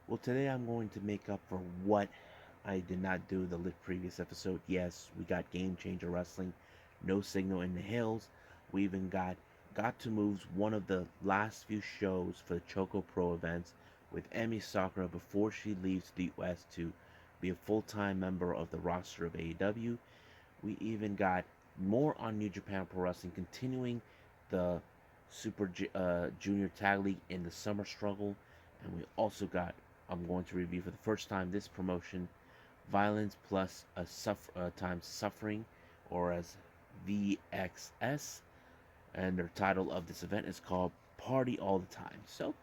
Well, today I'm going to make up for what I did not do the previous episode. Yes, we got Game Changer Wrestling, No Signal in the Hills. We even got to Move's one of the last few shows for the ChocoPro events with Emi Sakura before she leaves the US to be a full-time member of the roster of AEW. We even got more on New Japan Pro Wrestling, continuing the Junior Tag League in the Summer Struggle. And we also got, I'm going to review for the first time this promotion, Violence Plus Times Suffering, or as VXS. And their title of this event is called Party All the Time. So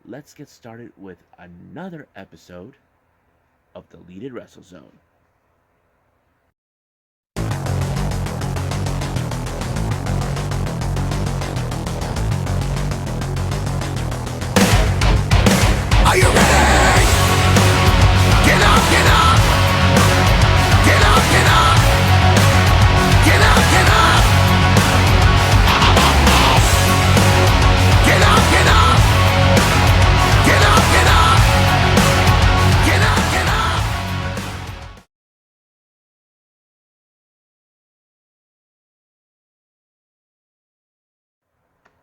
let's get started with another episode of the Deleted Wrestle Zone. Are you ready? Get up, get up! Get up, get up! Get up, get up! Get up, get up! Get up, get up! Get up, get up!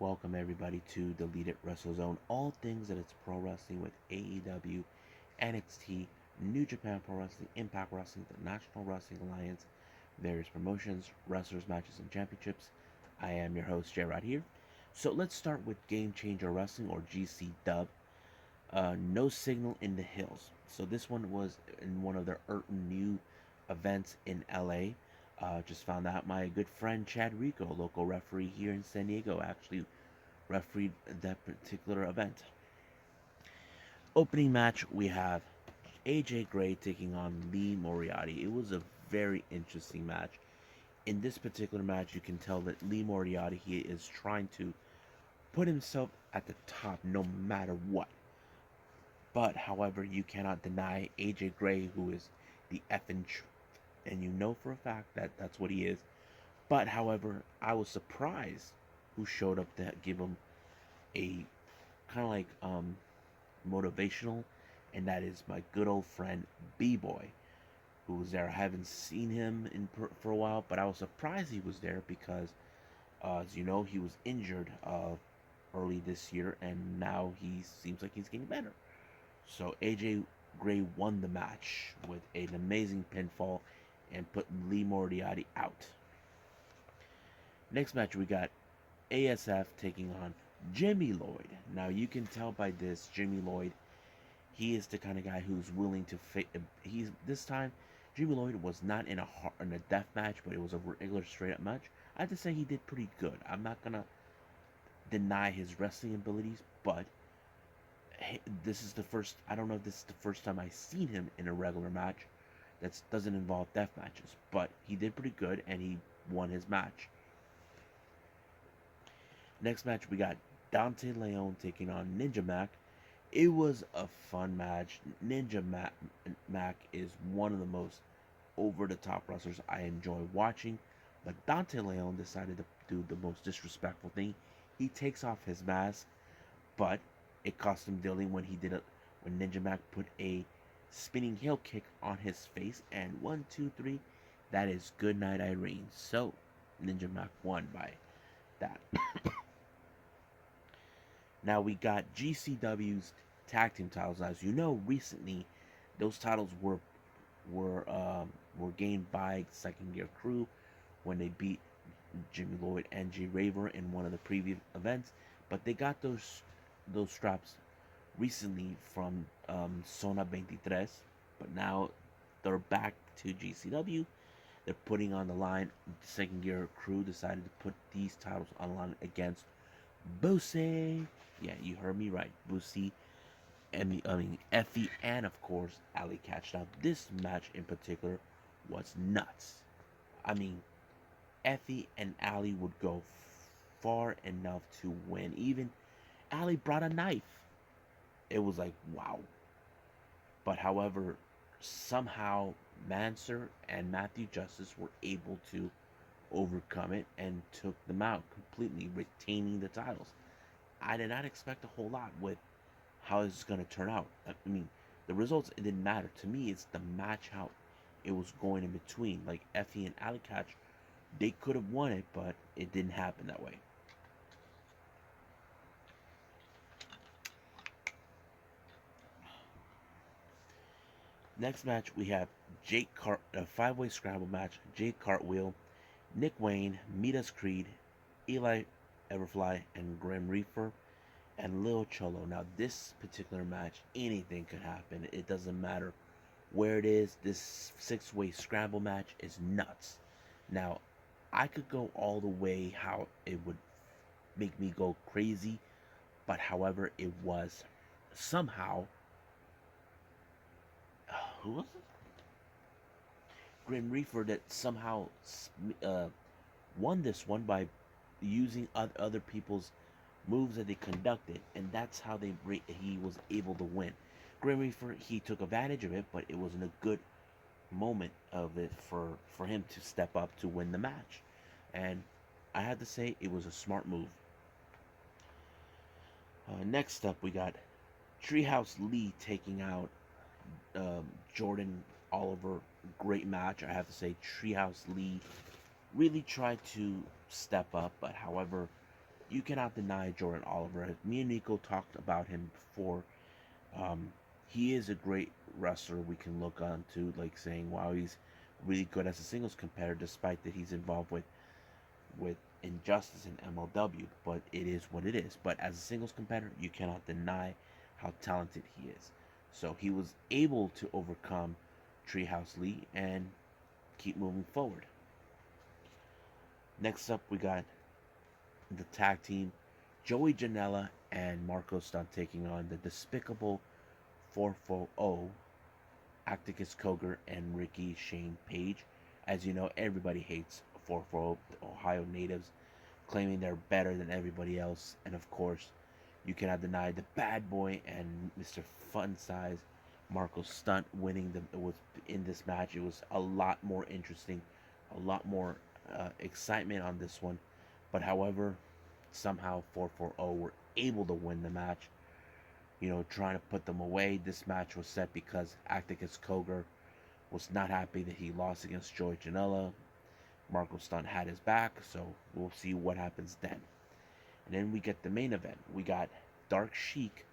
Welcome everybody to the Deleted Wrestle Zone. All things that it's pro wrestling with AEW, NXT, New Japan Pro Wrestling, Impact Wrestling, the National Wrestling Alliance, various promotions, wrestlers, matches, and championships. I am your host, J-Rod here. So let's start with Game Changer Wrestling, or GCW. No Signal in the Hills. So this one was in one of their new events in LA. Just found out my good friend Chad Rico, local referee here in San Diego, actually refereed that particular event. Opening match, we have AJ Gray taking on Lee Moriarty. It was a very interesting match. In this particular match, you can tell that Lee Moriarty, he is trying to put himself at the top no matter what. But, however, you cannot deny AJ Gray, who is the effing truth. And you know for a fact that that's what he is. But, however, I was surprised who showed up to give him a kind of like motivational, and that is my good old friend B-Boy, who was there. I haven't seen him for a while, but I was surprised he was there because, as you know, he was injured early this year, and now he seems like he's getting better. So AJ Gray won the match with an amazing pinfall and put Lee Moriarty out. Next match, we got ASF taking on Jimmy Lloyd. Now you can tell by this, Jimmy Lloyd, he is the kind of guy who's willing to fit. He's this time, Jimmy Lloyd was not in a death match, but it was a regular straight up match. I have to say he did pretty good. I'm not gonna deny his wrestling abilities, but this is the first. I don't know if this is the first time I've seen him in a regular match that doesn't involve death matches. But he did pretty good, and he won his match. Next match, we got Dante Leon taking on Ninja Mac. It was a fun match. Mac is one of the most over-the-top wrestlers I enjoy watching. But Dante Leon decided to do the most disrespectful thing. He takes off his mask, but it cost him dealing when he did it. When Ninja Mac put a spinning heel kick on his face, and 1, 2, 3, that is good night Irene. So Ninja Mac won by that. Now we got GCW's tag team titles. As you know, recently those titles were gained by Second Gear Crew when they beat Jimmy Lloyd and Jay Raver in one of the previous events. But they got those straps recently from Zona 23. But now they're back to GCW. They're putting on the line. Second Gear Crew decided to put these titles on the line against Boosie. Yeah, you heard me right. Boosie, Effie, and of course, Ali Catch. Now, this match in particular was nuts. I mean, Effie and Ali would go far enough to win. Even Ali brought a knife. It was like, wow. But however, somehow Manser and Matthew Justice were able to overcome it and took them out completely, retaining the titles. I did not expect a whole lot with how this is going to turn out. I mean, The results, it didn't matter. To me, it's the match, how it was going in between. Like Effie and Alicatch, they could have won it, but it didn't happen that way. Next match, we have a five-way scramble match. Jake Cartwheel, Nick Wayne, Midas Creed, Eli Everfly, and Grim Reaper, and Lil Cholo. Now, this particular match, anything could happen. It doesn't matter where it is. This six-way scramble match is nuts. Now, I could go all the way how it would make me go crazy, but however, it was somehow. Who was it? Grim Reaper that somehow uh, won this one by using other people's moves that they conducted, and that's how he was able to win. Grim Reaper, he took advantage of it, but it wasn't a good moment of it for him to step up to win the match. And I had to say it was a smart move. Next up, we got Treehouse Lee taking out Jordan Oliver. Great match. I have to say, Treehouse Lee really tried to step up, but however, you cannot deny Jordan Oliver. As me and Nico talked about him before, um, he is a great wrestler we can look on to, like saying, wow, he's really good as a singles competitor, despite that he's involved with Injustice and MLW. But it is what it is. But as a singles competitor, you cannot deny how talented he is. So he was able to overcome Treehouse Lee and keep moving forward. Next up, we got the tag team, Joey Janela and Marco Stunt taking on the despicable 440, Acticus Coger and Ricky Shane Page. As you know, everybody hates 440, the Ohio natives, claiming they're better than everybody else. And of course, you cannot deny the bad boy and Mr. Fun Size Marco Stunt winning it was in this match. It was a lot more interesting, a lot more excitement on this one. But however, somehow 440 were able to win the match. You know, trying to put them away. This match was set because Acticus Coger was not happy that he lost against Joey Janela. Marco Stunt had his back, so we'll see what happens then. And then we get the main event. We got Dark Sheik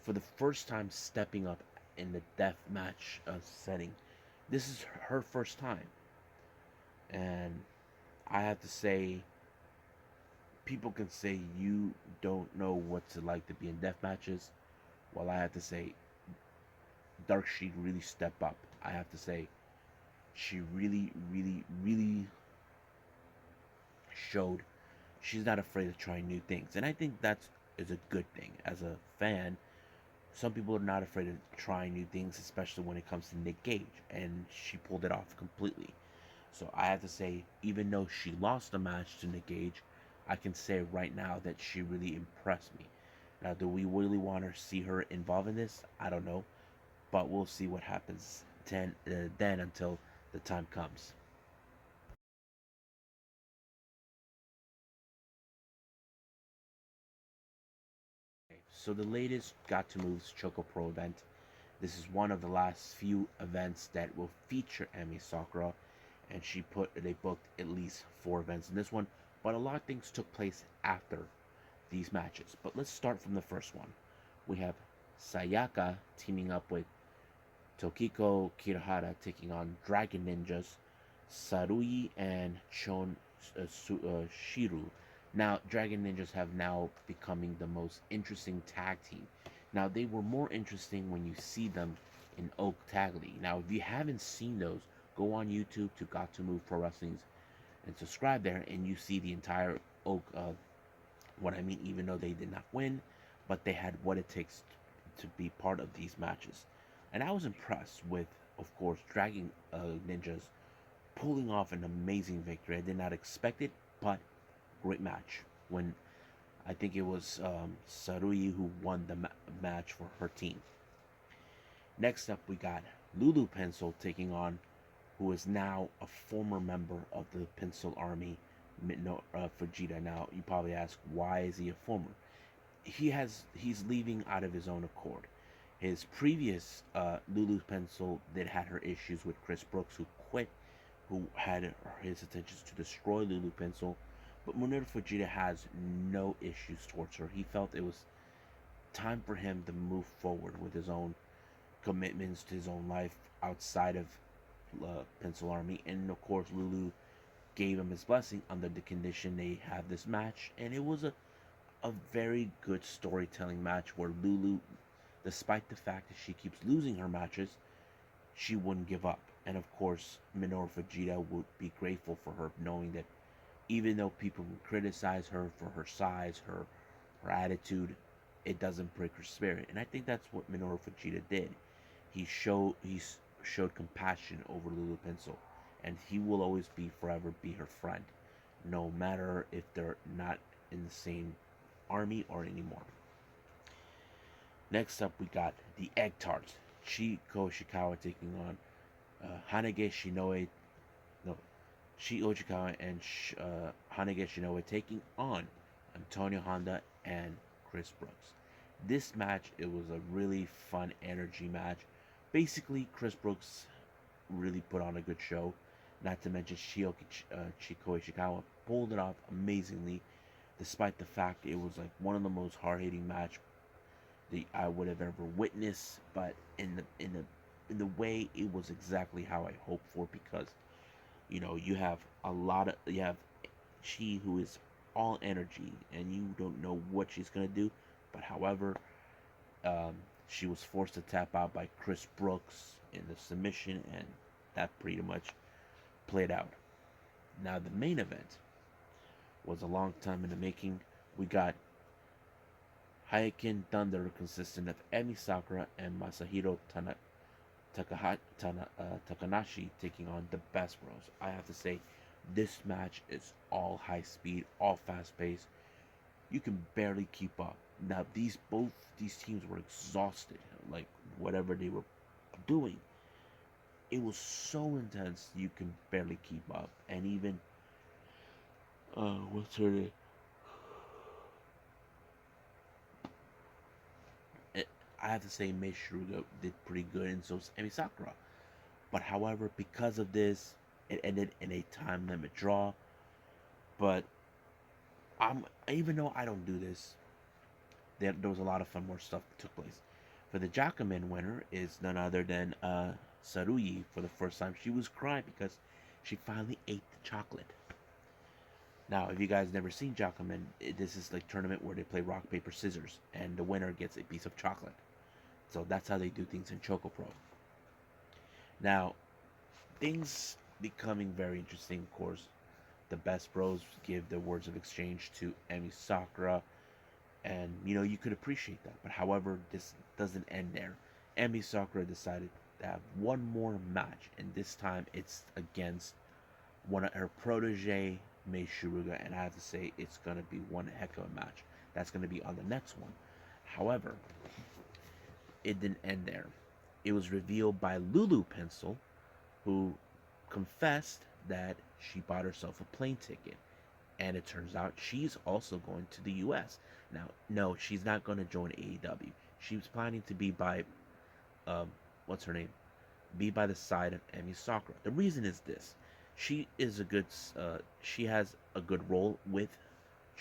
for the first time stepping up in the death match setting. This is her first time. And I have to say, people can say you don't know what it's like to be in death matches. Well, I have to say, Dark Sheik really stepped up. I have to say, she really, really, really showed she's not afraid of trying new things. And I think that is a good thing. As a fan, some people are not afraid of trying new things, especially when it comes to Nick Gage. And she pulled it off completely. So I have to say, even though she lost the match to Nick Gage, I can say right now that she really impressed me. Now, do we really want to see her involved in this? I don't know. But we'll see what happens then until the time comes. So the latest Gatoh Move ChocoPro event. This is one of the last few events that will feature Emi Sakura, and they booked at least 4 events in this one. But a lot of things took place after these matches. But let's start from the first one. We have Sayaka teaming up with Tokiko Kirihara taking on Dragon Ninjas, Sarui and Shiru. Now, Dragon Ninjas have now becoming the most interesting tag team. Now, they were more interesting when you see them in Oak Tag League. Now, if you haven't seen those, go on YouTube to Gatoh Move Pro Wrestling's and subscribe there, and you see the entire Oak. What I mean, even though they did not win, but they had what it takes to be part of these matches. And I was impressed with, of course, Dragon Ninjas pulling off an amazing victory. I did not expect it, but great match. When I think it was Sarui who won the match for her team. Next up, we got Lulu Pencil taking on, who is now a former member of the Pencil Army, Fujita. Now, you probably ask, why is he a former? He's leaving out of his own accord. His previous Lulu Pencil that had her issues with Chris Brooks, who quit, who had his intentions to destroy Lulu Pencil, but Minoru Fujita has no issues towards her. He felt it was time for him to move forward with his own commitments to his own life outside of Pencil Army, and of course Lulu gave him his blessing under the condition they have this match, and it was a very good storytelling match where Lulu, despite the fact that she keeps losing her matches, she wouldn't give up. And of course, Minoru Fujita would be grateful for her, knowing that even though people would criticize her for her size, her attitude, it doesn't break her spirit. And I think that's what Minoru Fujita did. He showed compassion over Lulu Pencil, and he will always be forever be her friend, no matter if they're not in the same army or anymore. Next up, we got the Egg Tarts. Chiko Ishikawa taking on Hanage Shinoe. No, Shi Ochikawa and Hanage Shinoe taking on Antonio Honda and Chris Brooks. This match, it was a really fun energy match. Basically, Chris Brooks really put on a good show. Not to mention Chiko Ishikawa pulled it off amazingly, despite the fact it was like one of the most hard-hitting match that I would have ever witnessed. But in the way, it was exactly how I hoped for, because you have you have she who is all energy, and you don't know what she's gonna do. But however, um, she was forced to tap out by Chris Brooks in the submission, and that pretty much played out. Now the main event was a long time in the making. We got Hayakin Thunder, consisting of Emi Sakura and Masahiro Takanashi, taking on the BestBros. I have to say, this match is all high speed, all fast paced. You can barely keep up. Now both these teams were exhausted, like whatever they were doing. It was so intense you can barely keep up. And even what's her name? I have to say Mei Shiruga did pretty good, and so is Emi Sakura. But however, because of this, it ended in a time limit draw. But even though I don't do this, there was a lot of fun more stuff that took place. For the Jackaman winner is none other than Saruyi. For the first time, she was crying because she finally ate the chocolate. Now, if you guys never seen Jackaman, this is like tournament where they play rock paper scissors, and the winner gets a piece of chocolate. So that's how they do things in ChocoPro. Now, things becoming very interesting. Of course, the BestBros give their words of exchange to Emi Sakura, and you could appreciate that. But however, this doesn't end there. Emi Sakura decided to have one more match, and this time it's against one of her protege, Mei Shiruga, and I have to say it's gonna be one heck of a match. That's gonna be on the next one. However, it didn't end there. It was revealed by Lulu Pencil, who confessed that she bought herself a plane ticket, and it turns out she's also going to the U.S. Now, no, she's not going to join AEW. She was planning to be by, what's her name? Be by the side of Emi Sakura. The reason is this: she has a good role with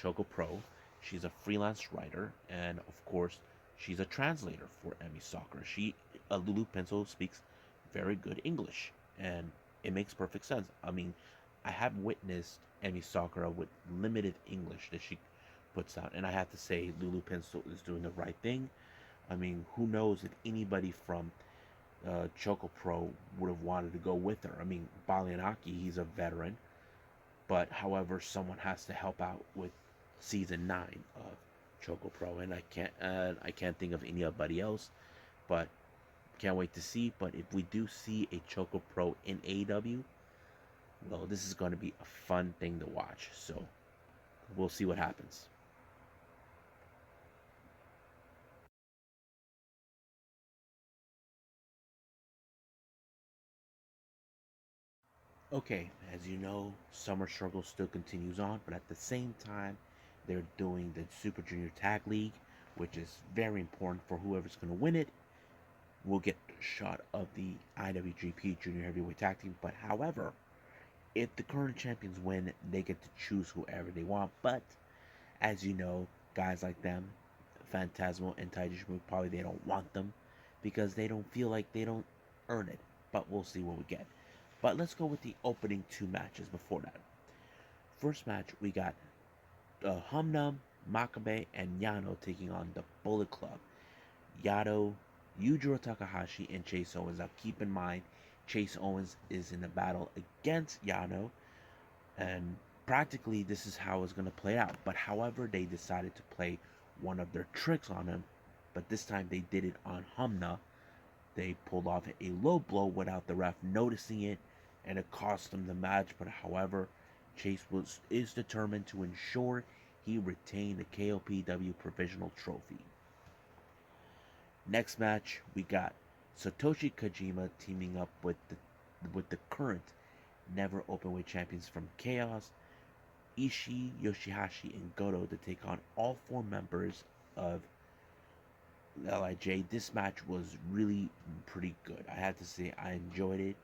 ChocoPro. She's a freelance writer, and of course, she's a translator for Emi Sakura. Lulu Pencil speaks very good English, and it makes perfect sense. I mean, I have witnessed Emi Sakura with limited English that she puts out, and I have to say Lulu Pencil is doing the right thing. I mean, who knows if anybody from Choco Pro would have wanted to go with her. I mean, Balianaki, he's a veteran, but however, someone has to help out with season 9 of Choco Pro, and I can't think of anybody else, but can't wait to see. But if we do see a Choco Pro in AEW, well, this is going to be a fun thing to watch. So we'll see what happens. Okay, as you know, Summer Struggle still continues on, but at the same time, they're doing the Super Junior Tag League, which is very important for whoever's going to win it. will get a shot of the IWGP Junior Heavyweight Tag Team. But however, if the current champions win, they get to choose whoever they want. But as you know, guys like them, Phantasmo and Taiji probably they don't want them because they don't feel like they don't earn it. But we'll see what we get. But let's go with the opening two matches before that. First match, we got Humnum, Makabe, and Yano taking on the Bullet Club. Yano, Yujiro Takahashi, and Chase Owens. Now keep in mind, Chase Owens is in a battle against Yano, and practically this is how it's going to play out. But however, they decided to play one of their tricks on him, but this time they did it on Humna. They pulled off a low blow without the ref noticing it, and it cost them the match. But however, Chase is determined to ensure he retained the KOPW Provisional Trophy. Next match, we got Satoshi Kojima teaming up with the current Never Openweight champions from Chaos, Ishii, Yoshihashi, and Goto to take on all four members of LIJ. This match was really pretty good. I have to say I enjoyed it.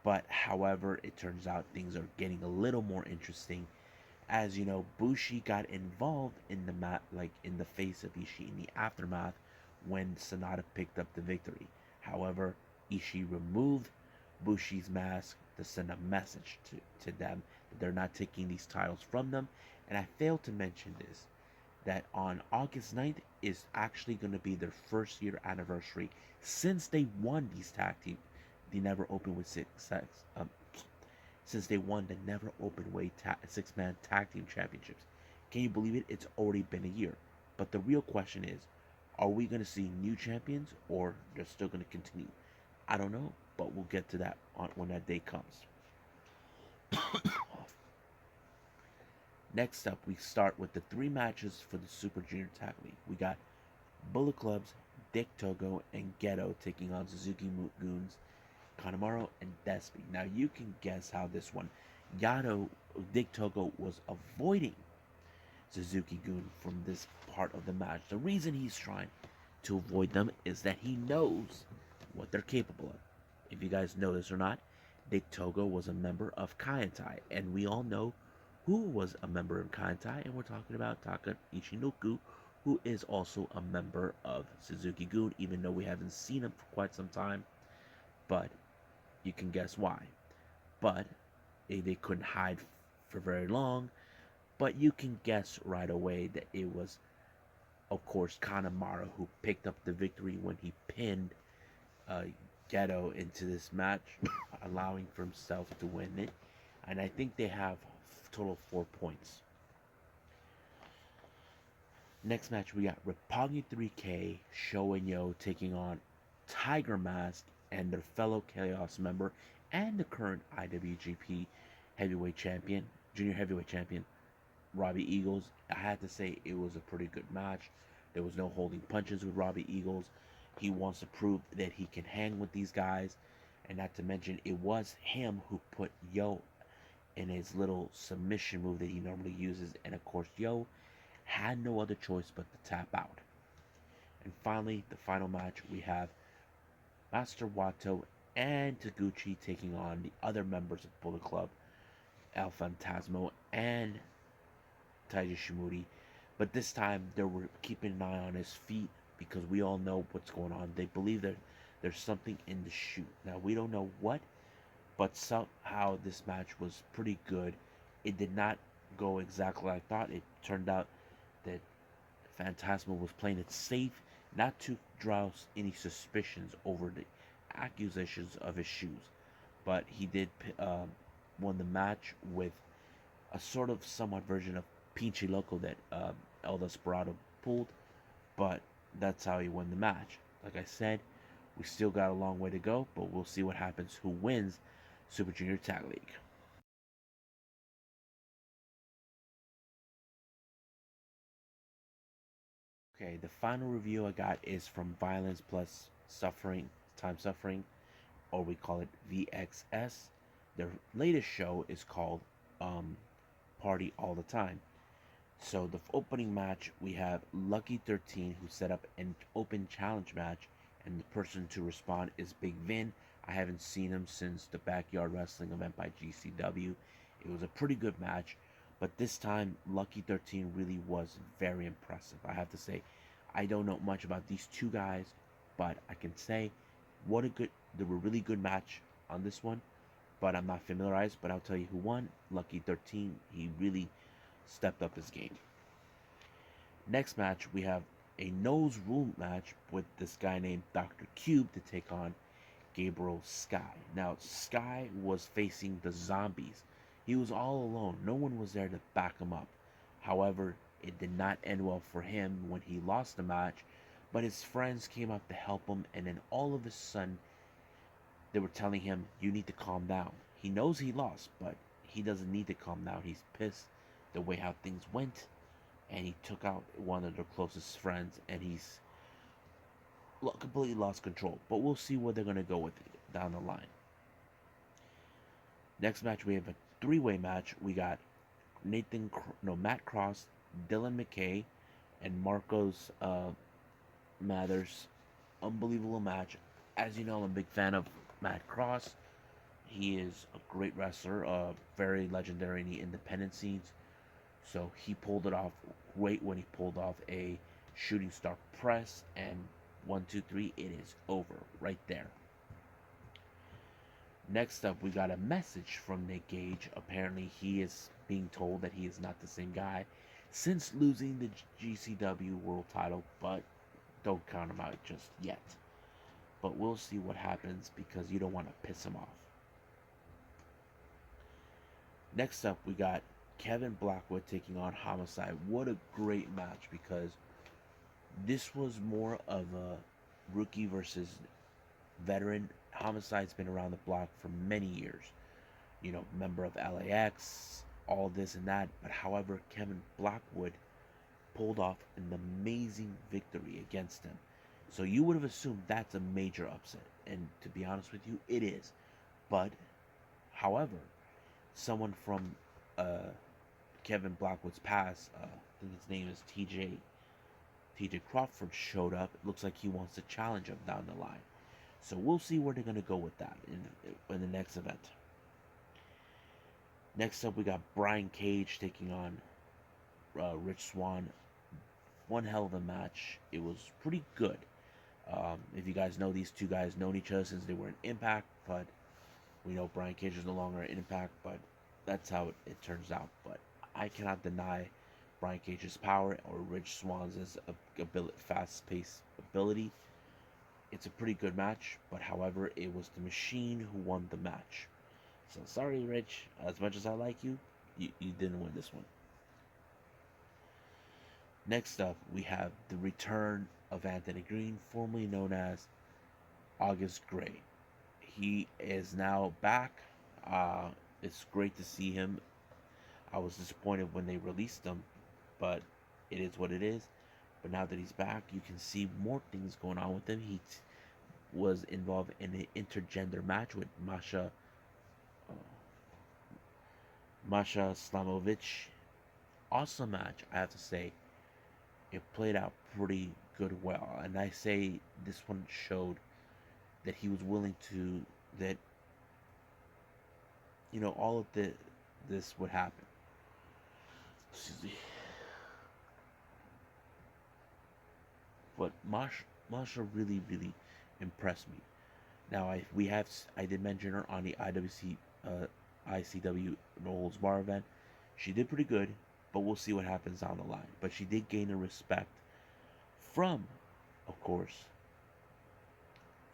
But however, it turns out things are getting a little more interesting. As you know, Bushi got involved in the in the face of Ishii in the aftermath when Sonata picked up the victory. However, Ishii removed Bushi's mask to send a message to them that they're not taking these titles from them. And I failed to mention this, that on August 9th is actually going to be their first year anniversary since they won these tag team, the Never Open with since they won the Never Openweight six-man tag team championships. Can you believe it? It's already been a year. But the real question is, are we going to see new champions or they're still going to continue? I don't know, but we'll get to that when that day comes. Next up, we start with the three matches for the Super Junior Tag League. We got Bullet Club's Dick Togo and Ghetto taking on Suzuki Goons, Kanemaru, and Despy. Now you can guess how this one. Dick Togo was avoiding Suzuki Goon from this part of the match. The reason he's trying to avoid them is that he knows what they're capable of. If you guys know this or not, Dick Togo was a member of Kaientai, and we all know who was a member of Kaientai, and we're talking about Taka Ichinoku, who is also a member of Suzuki Goon, even though we haven't seen him for quite some time. But you can guess why. But they couldn't hide for very long. But you can guess right away that it was, of course, Kanemaru who picked up the victory when he pinned Ghetto into this match, allowing for himself to win it. And I think they have total 4 points. Next match, we got Roppongi 3K, Sho and Yo taking on Tiger Mask and their fellow Chaos member and the current IWGP Heavyweight Champion, Junior Heavyweight Champion, Robbie Eagles. I have to say it was a pretty good match. There was no holding punches with Robbie Eagles. He wants to prove that he can hang with these guys, and not to mention it was him who put Yo in his little submission move that he normally uses, and of course Yo had no other choice but to tap out. And finally, the final match, we have Master Wato and Taguchi taking on the other members of Bullet Club, El Phantasmo and Taiji Shimori. But this time they were keeping an eye on his feet because we all know what's going on. They believe that there's something in the chute. Now we don't know what, but somehow this match was pretty good. It did not go exactly like I thought. It turned out that Phantasmo was playing it safe, not to draw any suspicions over the accusations of his shoes. But he did won the match with a sort of somewhat version of Pinchy Loco that El Desperado pulled, but that's how he won the match. Like I said, we still got a long way to go, but we'll see what happens, who wins Super Junior Tag League. Okay, the final review I got is from Violence Plus Suffering, Time Suffering, or we call it VXS. Their latest show is called Party All the Time. So the opening match, we have Lucky 13 who set up an open challenge match and the person to respond is Big Vin. I haven't seen him since the Backyard Wrestling event by GCW. It was a pretty good match, but this time Lucky 13 really was very impressive. I have to say, I don't know much about these two guys, but I can say they were really good match on this one, but I'm not familiarized, but I'll tell you who won. Lucky 13, he really stepped up his game. Next match, we have a nose rule match with this guy named Dr. Cube to take on Gabriel Sky. Now, Sky was facing the zombies. He was all alone. No one was there to back him up. However, it did not end well for him when he lost the match, but his friends came up to help him, and then all of a sudden, they were telling him, you need to calm down. He knows he lost, but he doesn't need to calm down. He's pissed the way how things went, and he took out one of their closest friends, and he's completely lost control. But we'll see where they're going to go with it down the line. Next match, we have a three-way match. We got Matt Cross, Dylan McKay, and Marcos Mathers. Unbelievable match. As you know, I'm a big fan of Matt Cross. He is a great wrestler, very legendary in the independent scenes. So he pulled it off great when he pulled off a shooting star press, and 1, 2, 3, it is over right there. Next up, we got a message from Nick Gage. Apparently, he is being told that he is not the same guy since losing the GCW World Title, but don't count him out just yet. But we'll see what happens because you don't want to piss him off. Next up, we got Kevin Blackwood taking on Homicide. What a great match, because this was more of a rookie versus veteran. Homicide's been around the block for many years. You know, member of LAX, all this and that. But however, Kevin Blackwood pulled off an amazing victory against him. So you would have assumed that's a major upset. And to be honest with you, it is. But, however, someone from Kevin Blackwood's past, I think his name is TJ Crawford, showed up. It looks like he wants to challenge him down the line. So we'll see where they're going to go with that in the next event. Next up, we got Brian Cage taking on Rich Swann. One hell of a match. It was pretty good. If you guys know, these two guys known each other since they were in Impact, but we know Brian Cage is no longer in Impact, but that's how it turns out. But I cannot deny Brian Cage's power or Rich Swann's fast-paced ability. It's a pretty good match, but however, it was the Machine who won the match. So sorry, Rich. As much as I like you, you didn't win this one. Next up, we have the return of Anthony Green, formerly known as August Gray. He is now back. It's great to see him. I was disappointed when they released him, but it is what it is. But now that he's back, you can see more things going on with him. He was involved in an intergender match with Masha Slamovich. Awesome match, I have to say. It played out pretty good, well, and I say this one showed that he was willing to, that, you know, all of this would happen. Excuse me. But Masha really, really impressed me. Now I did mention her on the ICW No Holds Bar event. She did pretty good, but we'll see what happens down the line. But she did gain a respect from, of course,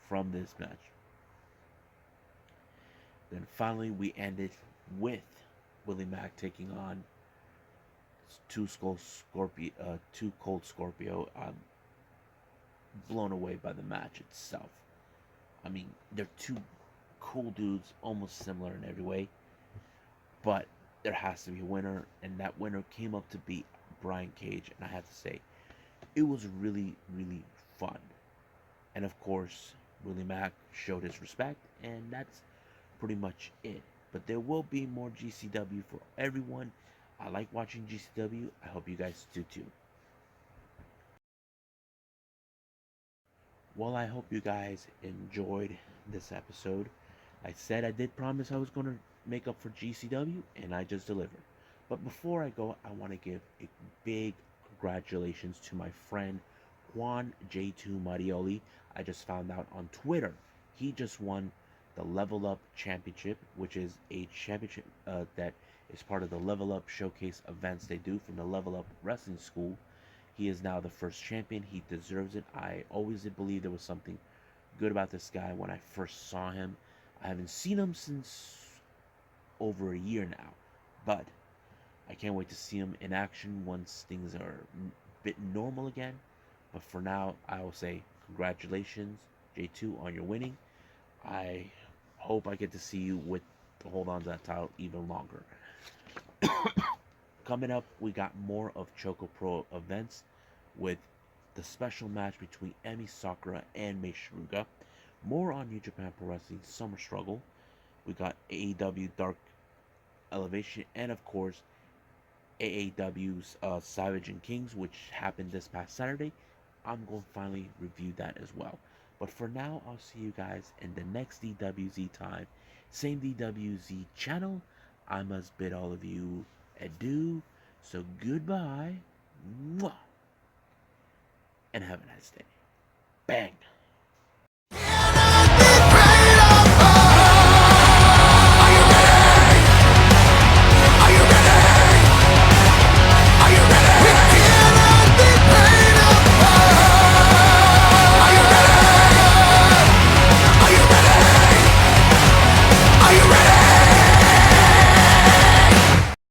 from this match. Then finally we ended with Willie Mack taking on Two Cold Scorpio. I'm blown away by the match itself. I mean, they're two cool dudes, almost similar in every way, but there has to be a winner, and that winner came up to beat Brian Cage, and I have to say, it was really, really fun. And of course, Willie Mack showed his respect, and that's pretty much it. But there will be more GCW for everyone. I like watching GCW. I hope you guys do too. Well, I hope you guys enjoyed this episode. I said I did promise I was going to make up for GCW, and I just delivered. But before I go, I want to give a big congratulations to my friend Juan J2 Marioli. I just found out on Twitter he just won the Level Up Championship, which is a championship that is part of the Level Up Showcase events they do from the Level Up Wrestling School. He is now the first champion. He deserves it. I always did believe there was something good about this guy when I first saw him. I haven't seen him since over a year now, but I can't wait to see him in action once things are a bit normal again. But for now, I will say congratulations, J2, on your winning. I hope I get to see you with to hold on to that title even longer. Coming up, we got more of ChocoPro events with the special match between Emi Sakura and Mei Shiruga. More on New Japan Pro Wrestling Summer Struggle. We got AEW Dark Elevation, and of course AAW's Savage and Kings, which happened this past Saturday. I'm going to finally review that as well. But for now, I'll see you guys in the next DWZ time. Same DWZ channel. I must bid all of you adieu. So goodbye. Mwah, and have a nice day. Bang.